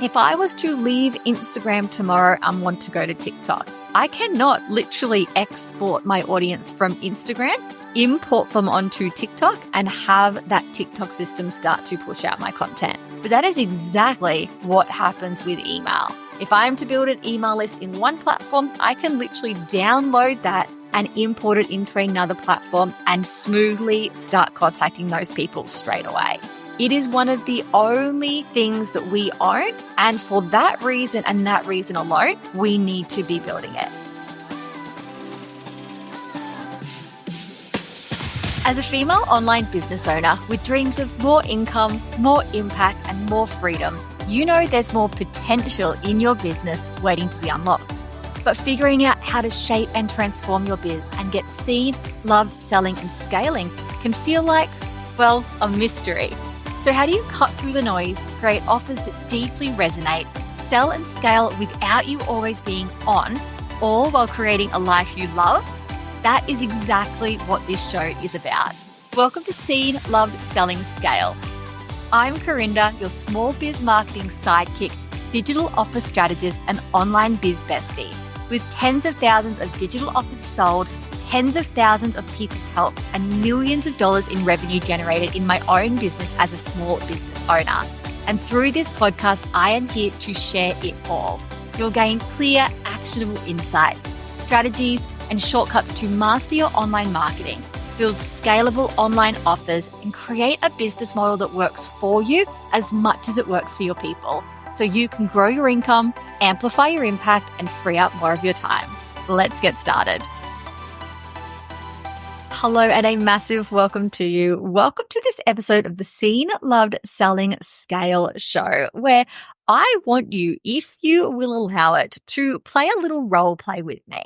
If I was to leave Instagram tomorrow and want to go to TikTok, I cannot literally export my audience from Instagram, import them onto TikTok, and have that TikTok system start to push out my content. But that is exactly what happens with email. If I am to build an email list in one platform, I can literally download that and import it into another platform and smoothly start contacting those people straight away. It is one of the only things that we own, and for that reason and that reason alone, we need to be building it. As a female online business owner with dreams of more income, more impact, and more freedom, you know there's more potential in your business waiting to be unlocked. But figuring out how to shape and transform your biz and get seen, loved, selling, and scaling can feel like, well, a mystery. So how do you cut through the noise, create offers that deeply resonate, sell and scale without you always being on, all while creating a life you love? That is exactly what this show is about. Welcome to Seen, Loved, Selling, Scale. I'm Corinda, your small biz marketing sidekick, digital offer strategist, and online biz bestie. With tens of thousands of digital offers sold, tens of thousands of people helped, and millions of dollars in revenue generated in my own business as a small business owner. And through this podcast, I am here to share it all. You'll gain clear, actionable insights, strategies, and shortcuts to master your online marketing, build scalable online offers, and create a business model that works for you as much as it works for your people, so you can grow your income, amplify your impact, and free up more of your time. Let's get started. Hello and a massive welcome to you. Welcome to this episode of the Seen, Loved, Selling, Scale show, where I want you, if you will allow it, to play a little role play with me.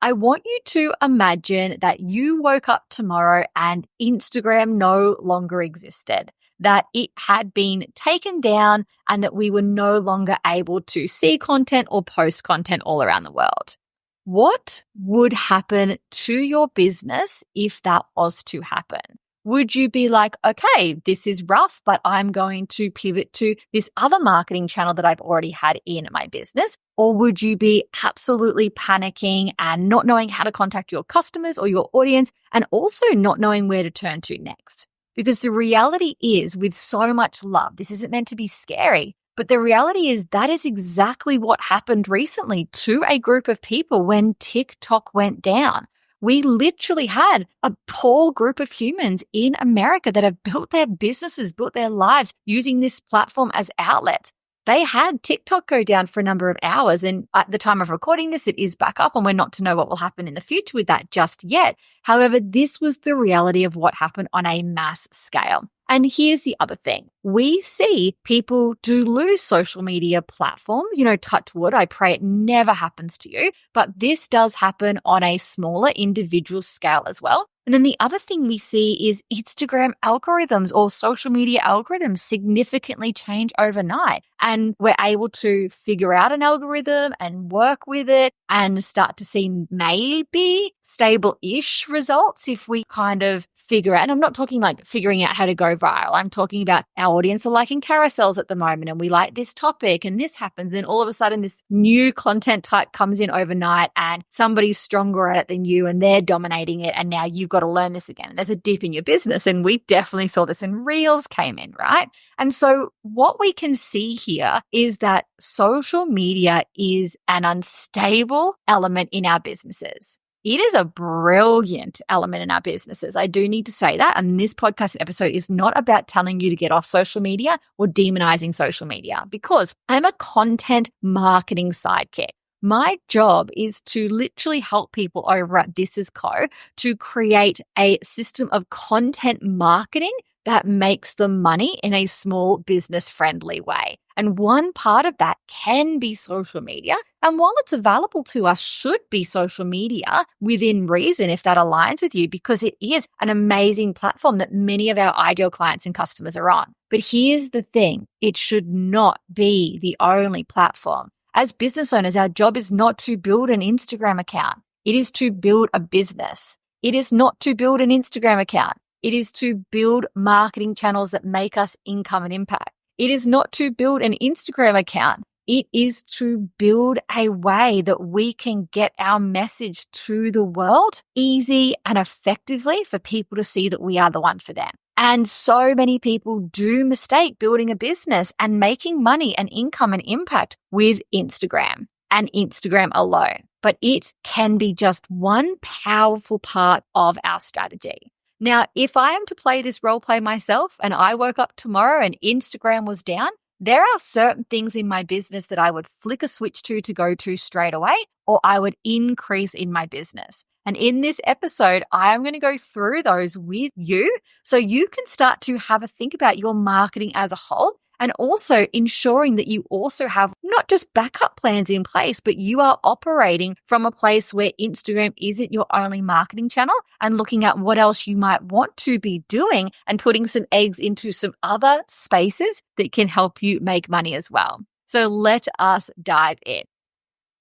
I want you to imagine that you woke up tomorrow and Instagram no longer existed, that it had been taken down and that we were no longer able to see content or post content all around the world. What would happen to your business if that was to happen? Would you be like, okay, this is rough, but I'm going to pivot to this other marketing channel that I've already had in my business? Or would you be absolutely panicking and not knowing how to contact your customers or your audience, and also not knowing where to turn to next? Because the reality is, with so much love, this isn't meant to be scary, but the reality is that is exactly what happened recently to a group of people when TikTok went down. We literally had a whole group of humans in America that have built their businesses, built their lives using this platform as outlets. They had TikTok go down for a number of hours, and at the time of recording this, it is back up, and we're not to know what will happen in the future with that just yet. However, this was the reality of what happened on a mass scale. And here's the other thing. We see people do lose social media platforms. Touch wood, I pray it never happens to you, but this does happen on a smaller individual scale as well. And then the other thing we see is Instagram algorithms or social media algorithms significantly change overnight. And we're able to figure out an algorithm and work with it and start to see maybe stable-ish results if we kind of figure out. And I'm not talking like figuring out how to go viral. I'm talking about our audience are liking carousels at the moment and we like this topic and this happens. Then all of a sudden this new content type comes in overnight and somebody's stronger at it than you and they're dominating it. And now you've got to learn this again. There's a dip in your business. And we definitely saw this when Reels came in, right? And so what we can see here is that social media is an unstable element in our businesses. It is a brilliant element in our businesses. I do need to say that. And this podcast episode is not about telling you to get off social media or demonizing social media, because I'm a content marketing sidekick. My job is to literally help people over at This Is Co to create a system of content marketing that makes them money in a small business friendly way. And one part of that can be social media. And while it's available to us, should be social media within reason if that aligns with you, because it is an amazing platform that many of our ideal clients and customers are on. But here's the thing. It should not be the only platform. As business owners, our job is not to build an Instagram account. It is to build a business. It is not to build an Instagram account. It is to build marketing channels that make us income and impact. It is not to build an Instagram account. It is to build a way that we can get our message to the world easy and effectively for people to see that we are the one for them. And so many people do mistake building a business and making money and income and impact with Instagram and Instagram alone. But it can be just one powerful part of our strategy. Now, if I am to play this role play myself and I woke up tomorrow and Instagram was down, there are certain things in my business that I would flick a switch to go to straight away, or I would increase in my business. And in this episode, I am going to go through those with you so you can start to have a think about your marketing as a whole, and also ensuring that you also have not just backup plans in place, but you are operating from a place where Instagram isn't your only marketing channel, and looking at what else you might want to be doing and putting some eggs into some other spaces that can help you make money as well. So let us dive in.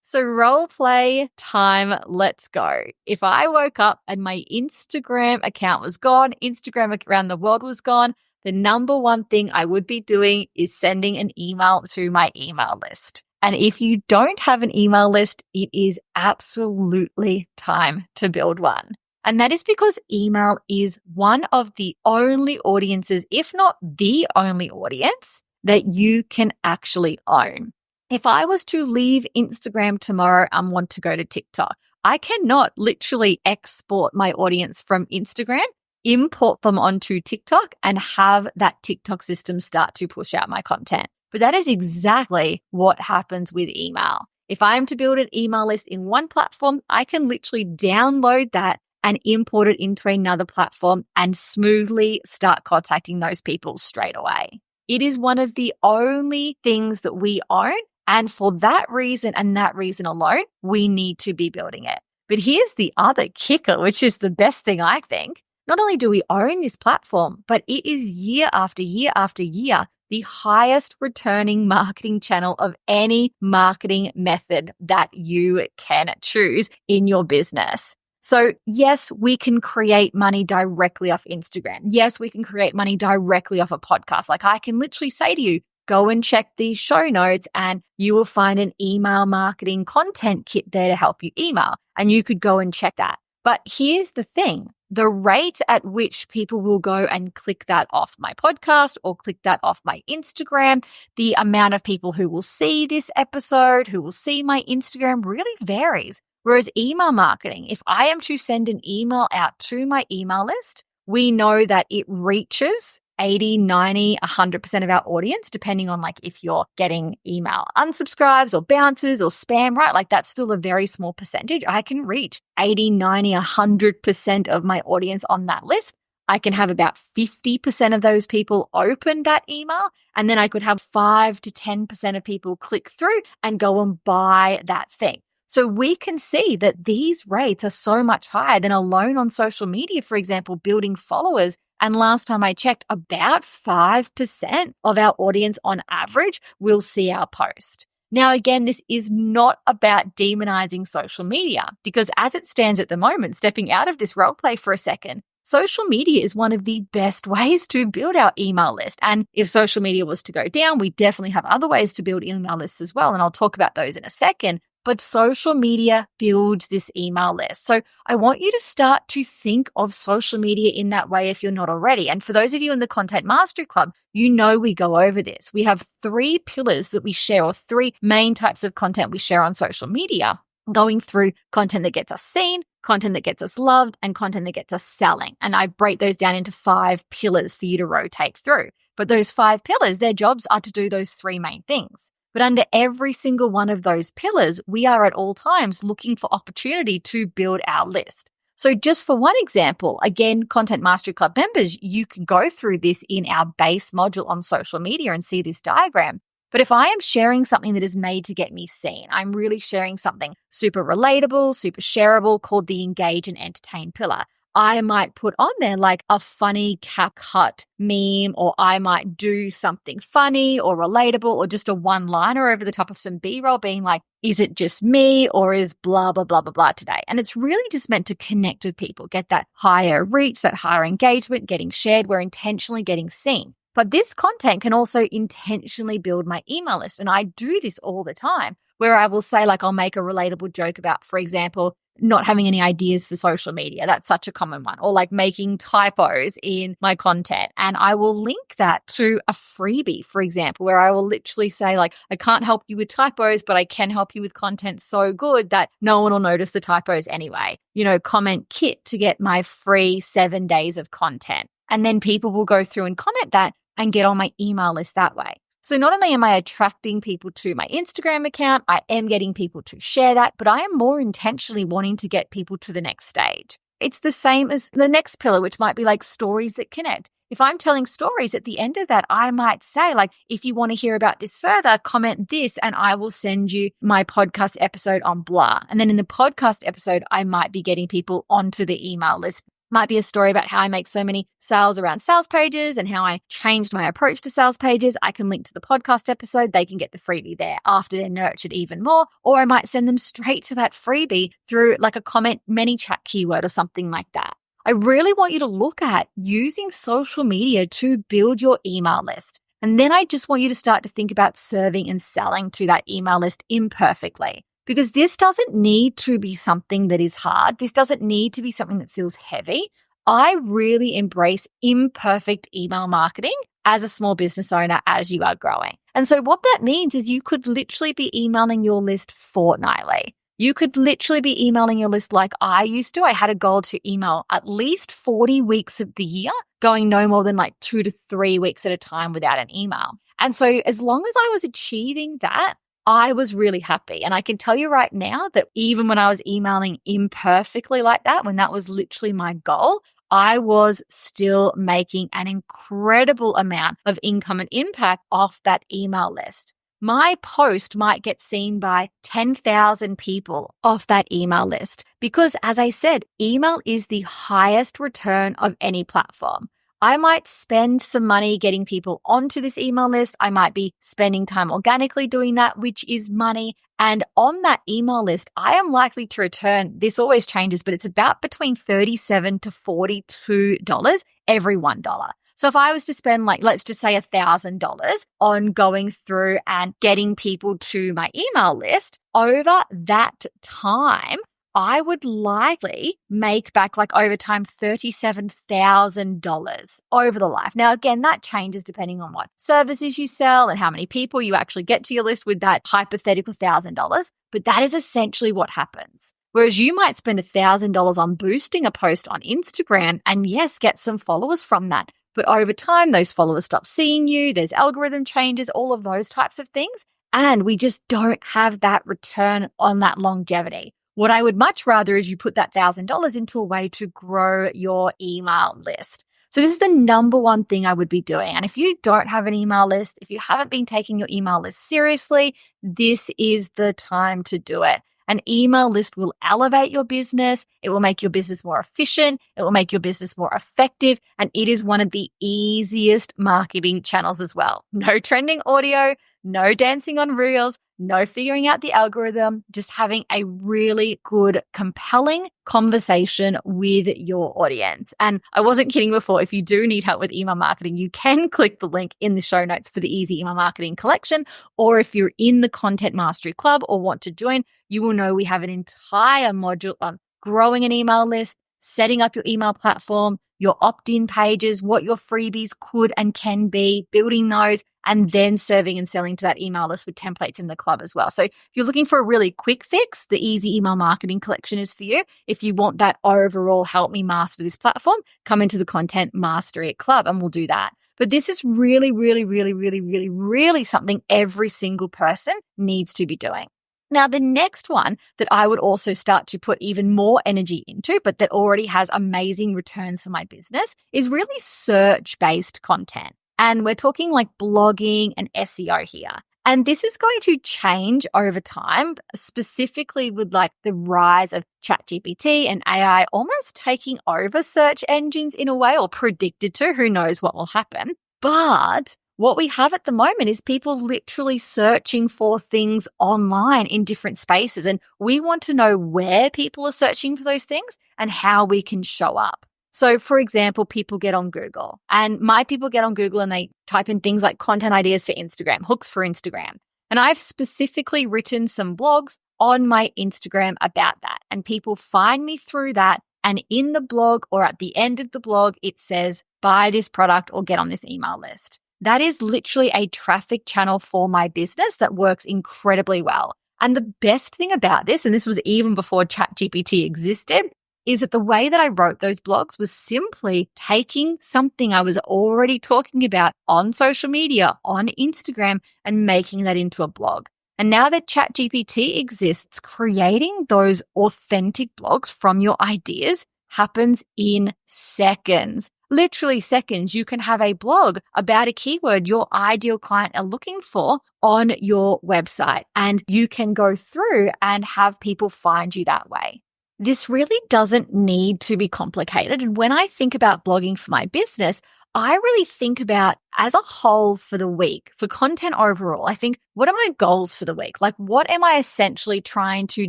So role play time, let's go. If I woke up and my Instagram account was gone, Instagram around the world was gone, the number one thing I would be doing is sending an email to my email list. And if you don't have an email list, it is absolutely time to build one. And that is because email is one of the only audiences, if not the only audience, that you can actually own. If I was to leave Instagram tomorrow and want to go to TikTok, I cannot literally export my audience from Instagram, import them onto TikTok, and have that TikTok system start to push out my content. But that is exactly what happens with email. If I am to build an email list in one platform, I can literally download that and import it into another platform and smoothly start contacting those people straight away. It is one of the only things that we own. And for that reason and that reason alone, we need to be building it. But here's the other kicker, which is the best thing I think. Not only do we own this platform, but it is year after year after year, the highest returning marketing channel of any marketing method that you can choose in your business. So yes, we can create money directly off Instagram. Yes, we can create money directly off a podcast. Like I can literally say to you, go and check the show notes and you will find an email marketing content kit there to help you email. And you could go and check that. But here's the thing. The rate at which people will go and click that off my podcast or click that off my Instagram, the amount of people who will see this episode, who will see my Instagram really varies. Whereas email marketing, if I am to send an email out to my email list, we know that it reaches 80, 90, 100% of our audience, depending on like if you're getting email unsubscribes or bounces or spam, right? Like that's still a very small percentage. I can reach 80, 90, 100% of my audience on that list. I can have about 50% of those people open that email, and then I could have 5 to 10% of people click through and go and buy that thing. So we can see that these rates are so much higher than alone on social media, for example, building followers. And last time I checked, about 5% of our audience on average will see our post. Now, again, this is not about demonizing social media because as it stands at the moment, stepping out of this role play for a second, social media is one of the best ways to build our email list. And if social media was to go down, we definitely have other ways to build email lists as well. And I'll talk about those in a second. But social media builds this email list. So I want you to start to think of social media in that way if you're not already. And for those of you in the Content Mastery Club, you know we go over this. We have 3 pillars that we share, or 3 main types of content we share on social media, going through content that gets us seen, content that gets us loved, and content that gets us selling. And I break those down into 5 pillars for you to rotate through. But those 5 pillars, their jobs are to do those 3 main things. But under every single one of those pillars, we are at all times looking for opportunity to build our list. So just for one example, again, Content Mastery Club members, you can go through this in our base module on social media and see this diagram. But if I am sharing something that is made to get me seen, I'm really sharing something super relatable, super shareable, called the engage and entertain pillar. I might put on there like a funny CapCut meme, or I might do something funny or relatable, or just a one-liner over the top of some B-roll being like, is it just me or is blah, blah, blah, blah, blah today? And it's really just meant to connect with people, get that higher reach, that higher engagement, getting shared. We're intentionally getting seen. But this content can also intentionally build my email list. And I do this all the time where I will say, like, I'll make a relatable joke about, for example, not having any ideas for social media. That's such a common one. Or like making typos in my content. And I will link that to a freebie, for example, where I will literally say, like, I can't help you with typos, but I can help you with content so good that no one will notice the typos anyway. Comment kit to get my free 7 days of content. And then people will go through and comment that and get on my email list that way. So not only am I attracting people to my Instagram account, I am getting people to share that, but I am more intentionally wanting to get people to the next stage. It's the same as the next pillar, which might be like stories that connect. If I'm telling stories at the end of that, I might say, like, if you want to hear about this further, comment this and I will send you my podcast episode on blah. And then in the podcast episode, I might be getting people onto the email list. Might be a story about how I make so many sales around sales pages and how I changed my approach to sales pages. I can link to the podcast episode. They can get the freebie there after they're nurtured even more. Or I might send them straight to that freebie through like a comment ManyChat keyword or something like that. I really want you to look at using social media to build your email list. And then I just want you to start to think about serving and selling to that email list imperfectly. Because this doesn't need to be something that is hard. This doesn't need to be something that feels heavy. I really embrace imperfect email marketing as a small business owner as you are growing. And so what that means is you could literally be emailing your list fortnightly. You could literally be emailing your list like I used to. I had a goal to email at least 40 weeks of the year, going no more than like 2 to 3 weeks at a time without an email. And so as long as I was achieving that, I was really happy. And I can tell you right now that even when I was emailing imperfectly like that, when that was literally my goal, I was still making an incredible amount of income and impact off that email list. My post might get seen by 10,000 people off that email list because, as I said, email is the highest return of any platform. I might spend some money getting people onto this email list. I might be spending time organically doing that, which is money. And on that email list, I am likely to return, this always changes, but it's about between $37 to $42 every $1. So if I was to spend like, let's just say $1,000 on going through and getting people to my email list over that time, I would likely make back like over time $37,000 over the life. Now, again, that changes depending on what services you sell and how many people you actually get to your list with that hypothetical $1,000. But that is essentially what happens. Whereas you might spend $1,000 on boosting a post on Instagram and yes, get some followers from that. But over time, those followers stop seeing you. There's algorithm changes, all of those types of things. And we just don't have that return on that longevity. What I would much rather is you put that $1,000 into a way to grow your email list. So this is the number one thing I would be doing. And if you don't have an email list, if you haven't been taking your email list seriously, this is the time to do it. An email list will elevate your business. It will make your business more efficient. It will make your business more effective. And it is one of the easiest marketing channels as well. No trending audio, no dancing on reels, no figuring out the algorithm, just having a really good, compelling conversation with your audience. And I wasn't kidding before. If you do need help with email marketing, you can click the link in the show notes for the Easy Email Marketing Collection. Or if you're in the Content Mastery Club or want to join, you will know we have an entire module on growing an email list, setting up your email platform, your opt-in pages, what your freebies could and can be, building those, and then serving and selling to that email list with templates in the club as well. So if you're looking for a really quick fix, the Easy Email Marketing Collection is for you. If you want that overall help me master this platform, come into the Content Mastery Club and we'll do that. But this is really, really, really, really, really, really something every single person needs to be doing. Now, the next one that I would also start to put even more energy into, but that already has amazing returns for my business, is really search-based content. And we're talking like blogging and SEO here. And this is going to change over time, specifically with like the rise of ChatGPT and AI almost taking over search engines in a way, or predicted to. Who knows what will happen. But what we have at the moment is people literally searching for things online in different spaces. And we want to know where people are searching for those things and how we can show up. So for example, people get on Google, and my people get on Google and they type in things like content ideas for Instagram, hooks for Instagram. And I've specifically written some blogs on my Instagram about that. And people find me through that. And in the blog or at the end of the blog, it says, buy this product or get on this email list. That is literally a traffic channel for my business that works incredibly well. And the best thing about this, and this was even before ChatGPT existed, is that the way that I wrote those blogs was simply taking something I was already talking about on social media, on Instagram, and making that into a blog. And now that ChatGPT exists, creating those authentic blogs from your ideas happens in seconds. Literally seconds. You can have a blog about a keyword your ideal client are looking for on your website, and you can go through and have people find you that way. This really doesn't need to be complicated. And when I think about blogging for my business, I really think about as a whole for the week, for content overall. I think, what are my goals for the week? Like, what am I essentially trying to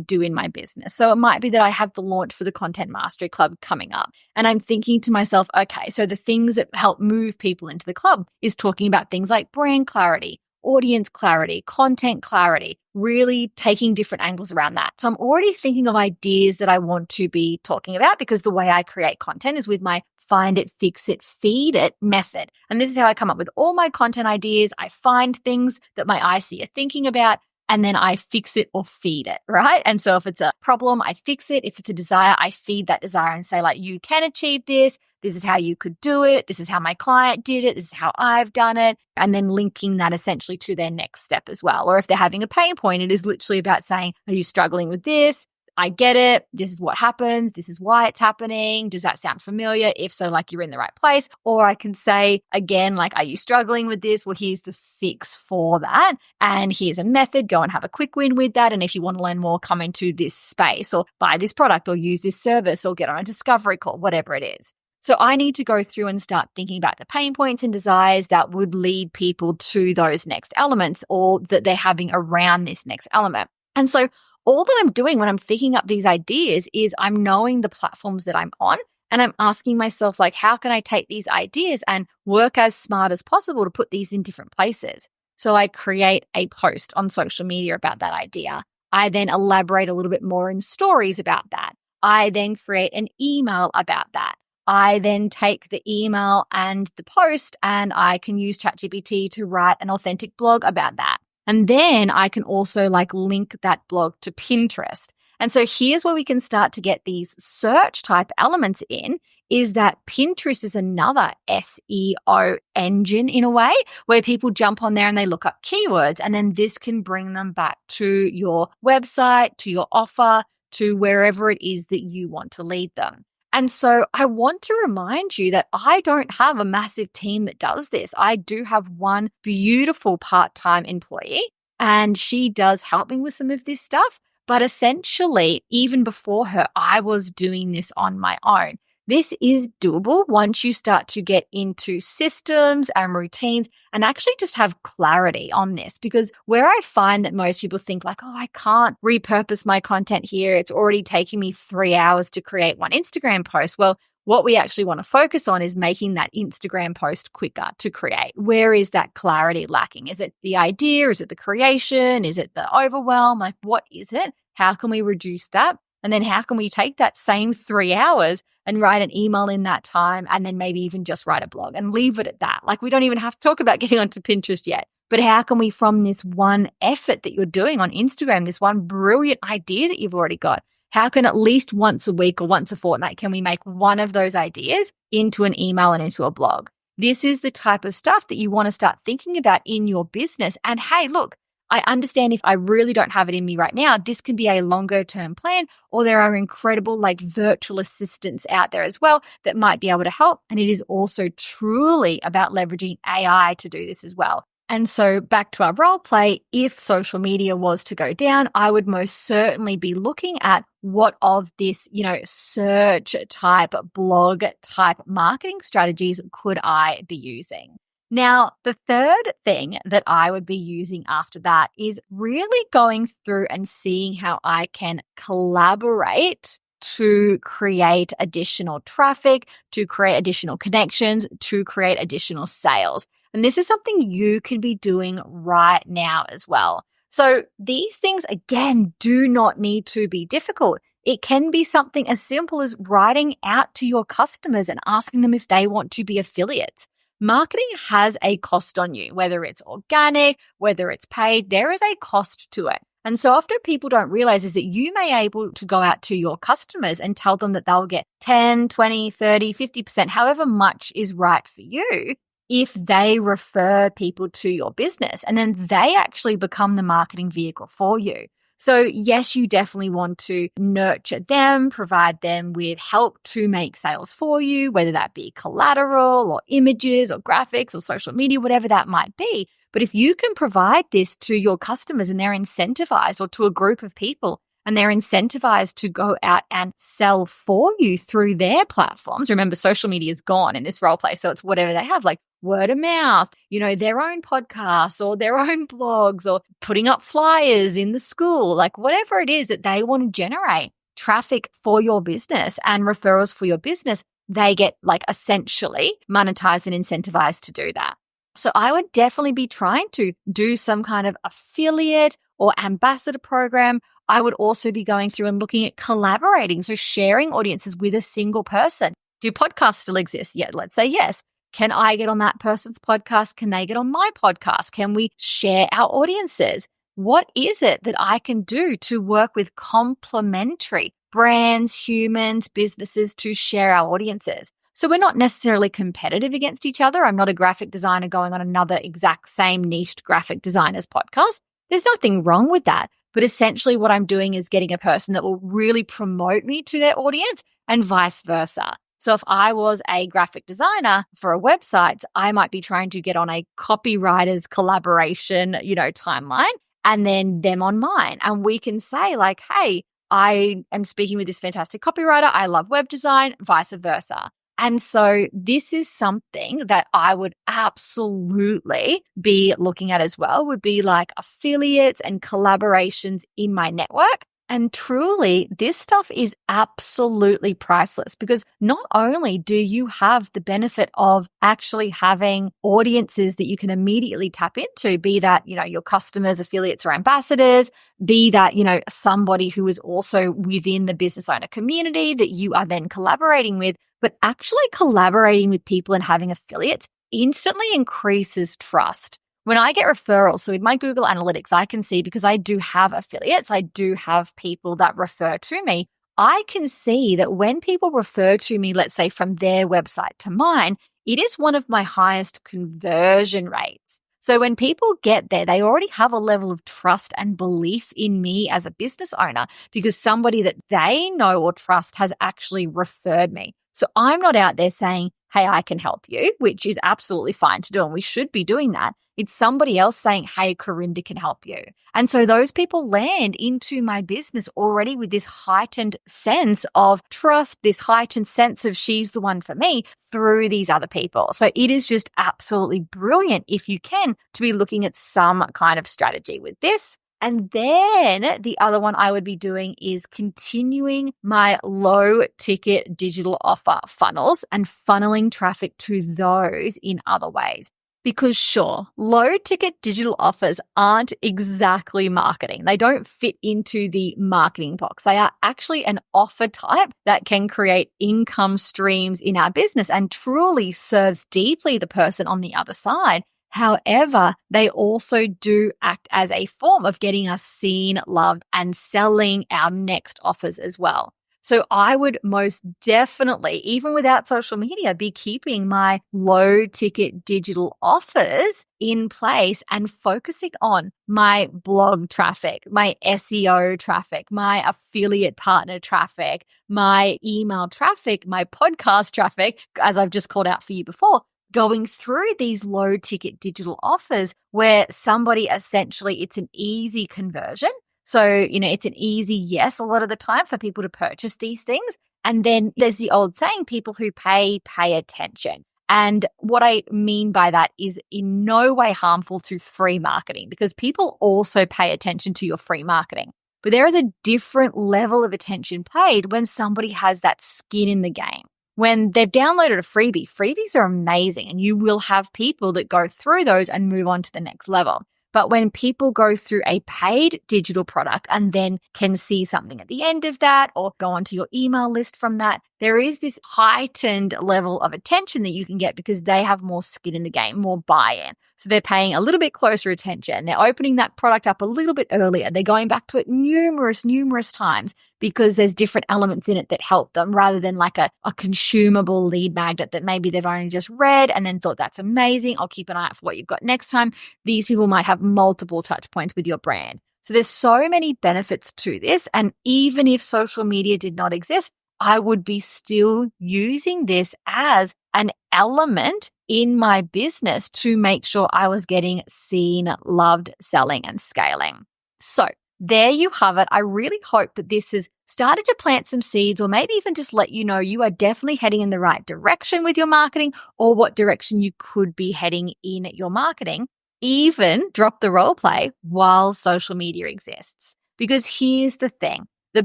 do in my business? So it might be that I have the launch for the Content Mastery Club coming up. And I'm thinking to myself, okay, so the things that help move people into the club is talking about things like brand clarity, audience clarity, content clarity, really taking different angles around that. So I'm already thinking of ideas that I want to be talking about, because the way I create content is with my find it, fix it, feed it method. And this is how I come up with all my content ideas. I find things that my IC are thinking about, and then I fix it or feed it, right? And so if it's a problem, I fix it. If it's a desire, I feed that desire and say, like, you can achieve this. This is how you could do it. This is how my client did it. This is how I've done it. And then linking that essentially to their next step as well. Or if they're having a pain point, it is literally about saying, are you struggling with this? I get it. This is what happens. This is why it's happening. Does that sound familiar? If so, like, you're in the right place. Or I can say again, like, are you struggling with this? Well, here's the fix for that. And here's a method. Go and have a quick win with that. And if you want to learn more, come into this space or buy this product or use this service or get on a discovery call, whatever it is. So I need to go through and start thinking about the pain points and desires that would lead people to those next elements, or that they're having around this next element. And so all that I'm doing when I'm thinking up these ideas is I'm knowing the platforms that I'm on, and I'm asking myself, like, how can I take these ideas and work as smart as possible to put these in different places? So I create a post on social media about that idea. I then elaborate a little bit more in stories about that. I then create an email about that. I then take the email and the post, and I can use ChatGPT to write an authentic blog about that. And then I can also link that blog to Pinterest. And so here's where we can start to get these search type elements in, is that Pinterest is another SEO engine in a way, where people jump on there and they look up keywords, and then this can bring them back to your website, to your offer, to wherever it is that you want to lead them. And so I want to remind you that I don't have a massive team that does this. I do have one beautiful part-time employee, and she does help me with some of this stuff. But essentially, even before her, I was doing this on my own. This is doable once you start to get into systems and routines and actually just have clarity on this. Because where I find that most people think like, oh, I can't repurpose my content here. It's already taking me 3 hours to create one Instagram post. Well, what we actually want to focus on is making that Instagram post quicker to create. Where is that clarity lacking? Is it the idea? Is it the creation? Is it the overwhelm? Like, what is it? How can we reduce that? And then how can we take that same 3 hours and write an email in that time, and then maybe even just write a blog and leave it at that? Like, we don't even have to talk about getting onto Pinterest yet. But how can we, from this one effort that you're doing on Instagram, this one brilliant idea that you've already got, how can at least once a week or once a fortnight, can we make one of those ideas into an email and into a blog? This is the type of stuff that you want to start thinking about in your business. And hey, look, I understand if I really don't have it in me right now, this can be a longer term plan, or there are incredible virtual assistants out there as well that might be able to help. And it is also truly about leveraging AI to do this as well. And so back to our role play, if social media was to go down, I would most certainly be looking at what of this, search type, blog type marketing strategies could I be using? Now, the third thing that I would be using after that is really going through and seeing how I can collaborate to create additional traffic, to create additional connections, to create additional sales. And this is something you can be doing right now as well. So these things, again, do not need to be difficult. It can be something as simple as writing out to your customers and asking them if they want to be affiliates. Marketing has a cost on you, whether it's organic, whether it's paid, there is a cost to it. And so often people don't realize is that you may be able to go out to your customers and tell them that they'll get 10, 20, 30, 50%, however much is right for you, if they refer people to your business, and then they actually become the marketing vehicle for you. So yes, you definitely want to nurture them, provide them with help to make sales for you, whether that be collateral or images or graphics or social media, whatever that might be. But if you can provide this to your customers and they're incentivized, or to a group of people and they're incentivized to go out and sell for you through their platforms. Remember, social media is gone in this role play. So it's whatever they have, like word of mouth, their own podcasts or their own blogs or putting up flyers in the school, like whatever it is that they want to generate traffic for your business and referrals for your business, they get like essentially monetized and incentivized to do that. So I would definitely be trying to do some kind of affiliate or ambassador program. I would also be going through and looking at collaborating. So sharing audiences with a single person. Do podcasts still exist? Yeah, let's say yes. Can I get on that person's podcast? Can they get on my podcast? Can we share our audiences? What is it that I can do to work with complementary brands, humans, businesses to share our audiences? So we're not necessarily competitive against each other. I'm not a graphic designer going on another exact same niched graphic designer's podcast. There's nothing wrong with that. But essentially what I'm doing is getting a person that will really promote me to their audience and vice versa. So if I was a graphic designer for a website, I might be trying to get on a copywriter's collaboration, timeline, and then them on mine. And we can say like, hey, I am speaking with this fantastic copywriter. I love web design, vice versa. And so this is something that I would absolutely be looking at as well, would be like affiliates and collaborations in my network. And truly, this stuff is absolutely priceless, because not only do you have the benefit of actually having audiences that you can immediately tap into, be that, your customers, affiliates, or ambassadors, be that, somebody who is also within the business owner community that you are then collaborating with, but actually collaborating with people and having affiliates instantly increases trust. When I get referrals, so in my Google Analytics, I can see, because I do have affiliates, I do have people that refer to me, I can see that when people refer to me, let's say from their website to mine, it is one of my highest conversion rates. So when people get there, they already have a level of trust and belief in me as a business owner, because somebody that they know or trust has actually referred me. So I'm not out there saying, hey, I can help you, which is absolutely fine to do, and we should be doing that. It's somebody else saying, hey, Corinda can help you. And so those people land into my business already with this heightened sense of trust, this heightened sense of she's the one for me through these other people. So it is just absolutely brilliant, if you can, to be looking at some kind of strategy with this. And then the other one I would be doing is continuing my low ticket digital offer funnels and funneling traffic to those in other ways. Because sure, low ticket digital offers aren't exactly marketing. They don't fit into the marketing box. They are actually an offer type that can create income streams in our business and truly serves deeply the person on the other side. However, they also do act as a form of getting us seen, loved, and selling our next offers as well. So I would most definitely, even without social media, be keeping my low ticket digital offers in place and focusing on my blog traffic, my SEO traffic, my affiliate partner traffic, my email traffic, my podcast traffic, as I've just called out for you before, going through these low ticket digital offers where somebody essentially, it's an easy conversion. So, it's an easy yes a lot of the time for people to purchase these things. And then there's the old saying, people who pay attention. And what I mean by that is in no way harmful to free marketing, because people also pay attention to your free marketing. But there is a different level of attention paid when somebody has that skin in the game. When they've downloaded a freebie, freebies are amazing, and you will have people that go through those and move on to the next level. But when people go through a paid digital product and then can see something at the end of that or go onto your email list from that, there is this heightened level of attention that you can get because they have more skin in the game, more buy-in. So they're paying a little bit closer attention. They're opening that product up a little bit earlier. They're going back to it numerous times because there's different elements in it that help them rather than like a consumable lead magnet that maybe they've only just read and then thought that's amazing. I'll keep an eye out for what you've got next time. These people might have multiple touch points with your brand. So there's so many benefits to this. And even if social media did not exist, I would be still using this as an element in my business to make sure I was getting seen, loved, selling, and scaling. So there you have it. I really hope that this has started to plant some seeds or maybe even just let you know you are definitely heading in the right direction with your marketing or what direction you could be heading in your marketing. Even drop the role play while social media exists. Because here's the thing. The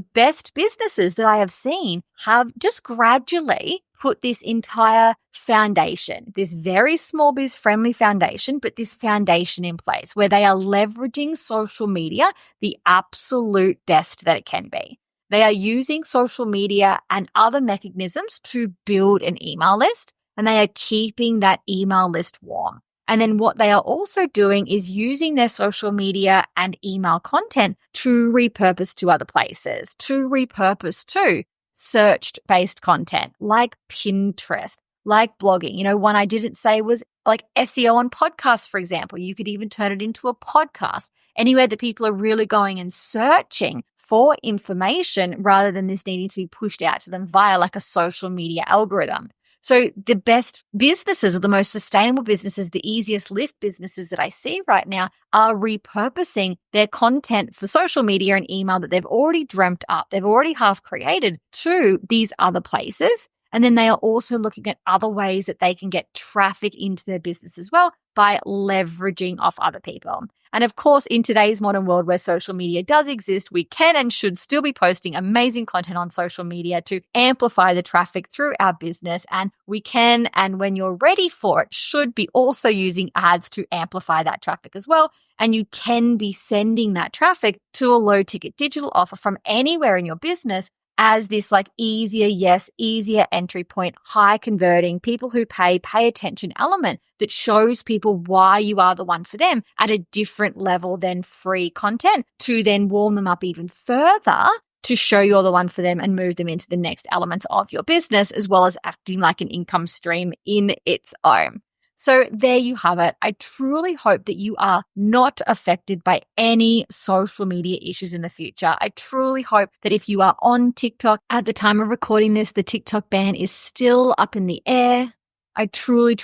best businesses that I have seen have just gradually put this entire foundation, this very small biz friendly foundation, but this foundation in place where they are leveraging social media the absolute best that it can be. They are using social media and other mechanisms to build an email list, and they are keeping that email list warm. And then what they are also doing is using their social media and email content to repurpose to other places, to repurpose to search-based content like Pinterest, like blogging. You know, one I didn't say was like SEO on podcasts, for example. You could even turn it into a podcast, anywhere that people are really going and searching for information rather than this needing to be pushed out to them via like a social media algorithm. So the best businesses or the most sustainable businesses, the easiest lift businesses that I see right now are repurposing their content for social media and email that they've already dreamt up, they've already half created to these other places. And then they are also looking at other ways that they can get traffic into their business as well by leveraging off other people. And of course, in today's modern world where social media does exist, we can and should still be posting amazing content on social media to amplify the traffic through our business. And we can, and when you're ready for it, should be also using ads to amplify that traffic as well. And you can be sending that traffic to a low ticket digital offer from anywhere in your business as this like easier entry point, high converting, people who pay attention element that shows people why you are the one for them at a different level than free content to then warm them up even further to show you're the one for them and move them into the next elements of your business, as well as acting like an income stream in its own. So there you have it. I truly hope that you are not affected by any social media issues in the future. I truly hope that if you are on TikTok at the time of recording this, the TikTok ban is still up in the air. I truly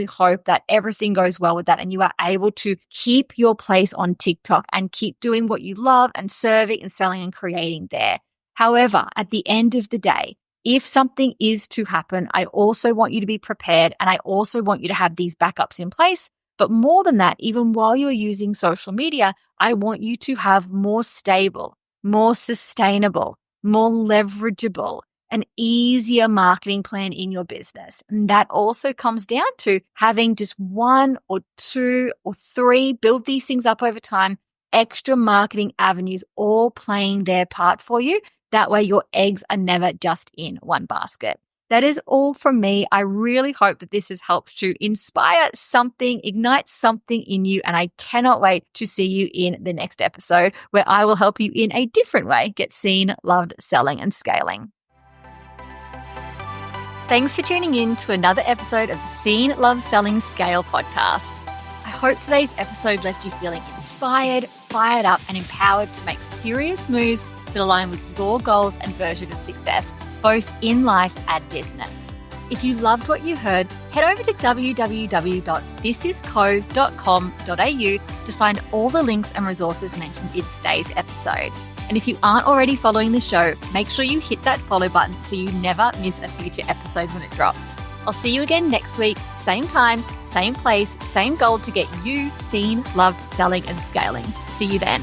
hope that everything goes well with that and you are able to keep your place on TikTok and keep doing what you love and serving and selling and creating there. However, at the end of the day, if something is to happen, I also want you to be prepared and I also want you to have these backups in place. But more than that, even while you're using social media, I want you to have more stable, more sustainable, more leverageable, an easier marketing plan in your business. And that also comes down to having just 1 or 2 or 3, build these things up over time, extra marketing avenues all playing their part for you. That way your eggs are never just in one basket. That is all from me. I really hope that this has helped to inspire something, ignite something in you. And I cannot wait to see you in the next episode where I will help you in a different way get seen, loved, selling, and scaling. Thanks for tuning in to another episode of the Seen, Love, Selling, Scale podcast. I hope today's episode left you feeling inspired, fired up, and empowered to make serious moves that align with your goals and version of success, both in life and business. If you loved what you heard, head over to www.thisisco.com.au to find all the links and resources mentioned in today's episode. And if you aren't already following the show, make sure you hit that follow button so you never miss a future episode when it drops. I'll see you again next week, same time, same place, same goal to get you seen, loved, selling, and scaling. See you then.